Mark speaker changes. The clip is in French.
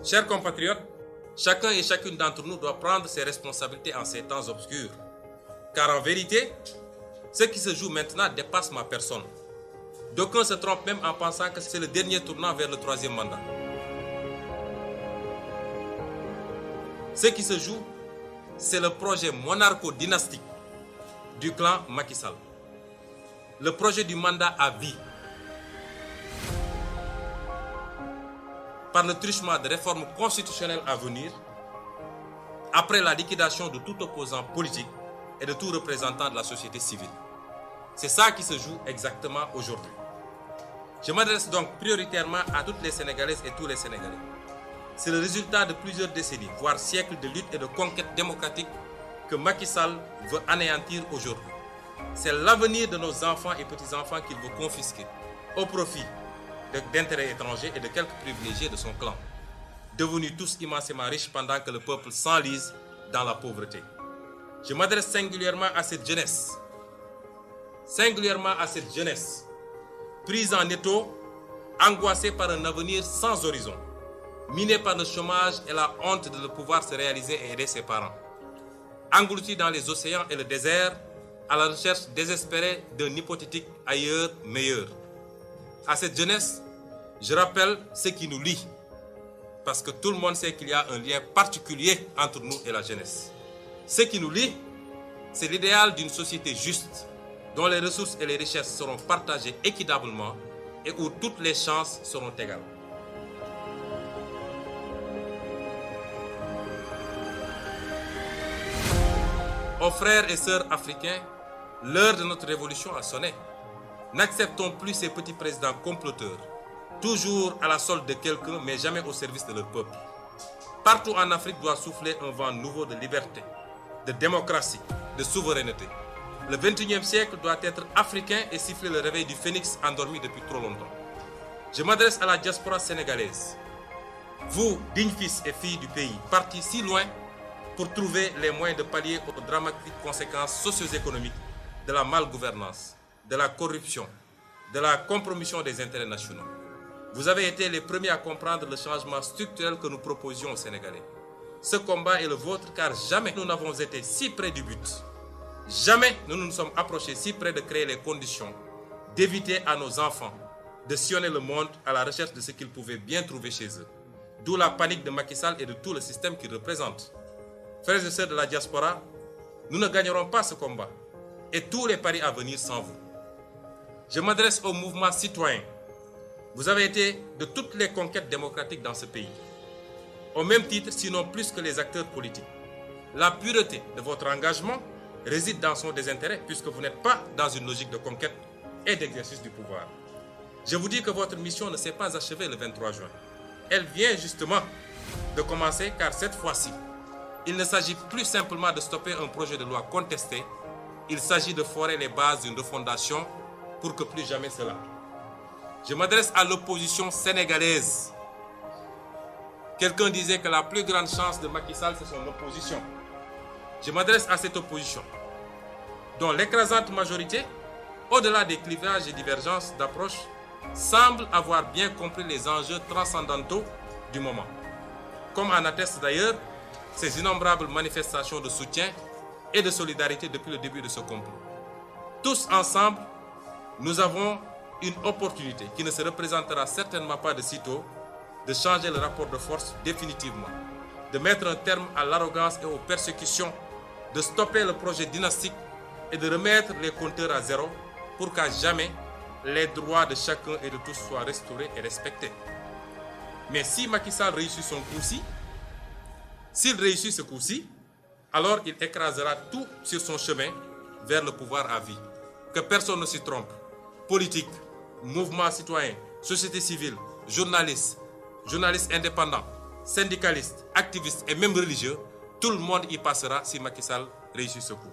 Speaker 1: Chers compatriotes, chacun et chacune d'entre nous doit prendre ses responsabilités en ces temps obscurs. Car en vérité, ce qui se joue maintenant dépasse ma personne. D'aucuns se trompent même en pensant que c'est le dernier tournant vers le troisième mandat. Ce qui se joue, c'est le projet monarcho-dynastique du clan Macky Sall. Le projet du mandat à vie. Par le truchement de réformes constitutionnelles à venir, après la liquidation de tout opposant politique et de tout représentant de la société civile. C'est ça qui se joue exactement aujourd'hui. Je m'adresse donc prioritairement à toutes les Sénégalaises et tous les Sénégalais. C'est le résultat de plusieurs décennies, voire siècles de lutte et de conquête démocratique que Macky Sall veut anéantir aujourd'hui. C'est l'avenir de nos enfants et petits-enfants qu'il veut confisquer au profit d'intérêts étrangers et de quelques privilégiés de son clan, devenus tous immensément riches pendant que le peuple s'enlise dans la pauvreté. Je m'adresse singulièrement à cette jeunesse, prise en étau, angoissée par un avenir sans horizon, minée par le chômage et la honte de ne pouvoir se réaliser et aider ses parents, engloutie dans les océans et le désert, à la recherche désespérée d'un hypothétique ailleurs meilleur. À cette jeunesse, je rappelle ce qui nous lie, parce que tout le monde sait qu'il y a un lien particulier entre nous et la jeunesse. Ce qui nous lie, c'est l'idéal d'une société juste, dont les ressources et les richesses seront partagées équitablement et où toutes les chances seront égales. Aux frères et sœurs africains, l'heure de notre révolution a sonné. N'acceptons plus ces petits présidents comploteurs, toujours à la solde de quelqu'un, mais jamais au service de leur peuple. Partout en Afrique doit souffler un vent nouveau de liberté, de démocratie, de souveraineté. Le 21e siècle doit être africain et siffler le réveil du phénix endormi depuis trop longtemps. Je m'adresse à la diaspora sénégalaise. Vous, dignes fils et filles du pays, partis si loin pour trouver les moyens de pallier aux dramatiques conséquences socio-économiques de la malgouvernance, de la corruption, de la compromission des intérêts nationaux. Vous avez été les premiers à comprendre le changement structurel que nous proposions aux Sénégalais. Ce combat est le vôtre car jamais nous n'avons été si près du but. Jamais nous nous sommes approchés si près de créer les conditions d'éviter à nos enfants de sillonner le monde à la recherche de ce qu'ils pouvaient bien trouver chez eux. D'où la panique de Macky Sall et de tout le système qu'il représente. Frères et sœurs de la diaspora, nous ne gagnerons pas ce combat et tous les paris à venir sans vous. Je m'adresse au mouvement citoyen. Vous avez été de toutes les conquêtes démocratiques dans ce pays. Au même titre, sinon plus que les acteurs politiques. La pureté de votre engagement réside dans son désintérêt puisque vous n'êtes pas dans une logique de conquête et d'exercice du pouvoir. Je vous dis que votre mission ne s'est pas achevée le 23 juin. Elle vient justement de commencer car cette fois-ci, il ne s'agit plus simplement de stopper un projet de loi contesté, il s'agit de forer les bases d'une refondation pour que plus jamais cela. Je m'adresse à l'opposition sénégalaise. Quelqu'un disait que la plus grande chance de Macky Sall, c'est son opposition. Je m'adresse à cette opposition, dont l'écrasante majorité, au-delà des clivages et divergences d'approche, semble avoir bien compris les enjeux transcendantaux du moment. Comme en attestent d'ailleurs ces innombrables manifestations de soutien et de solidarité depuis le début de ce complot. Tous ensemble, nous avons une opportunité qui ne se représentera certainement pas de sitôt, de changer le rapport de force définitivement, de mettre un terme à l'arrogance et aux persécutions, de stopper le projet dynastique et de remettre les compteurs à zéro pour qu'à jamais les droits de chacun et de tous soient restaurés et respectés. Mais si Macky Sall réussit son coup-ci, s'il réussit ce coup-ci, alors il écrasera tout sur son chemin vers le pouvoir à vie. Que personne ne s'y trompe. Politique, mouvement citoyen, société civile, journalistes indépendants, syndicalistes, activistes et même religieux, tout le monde y passera si Macky Sall réussit ce coup.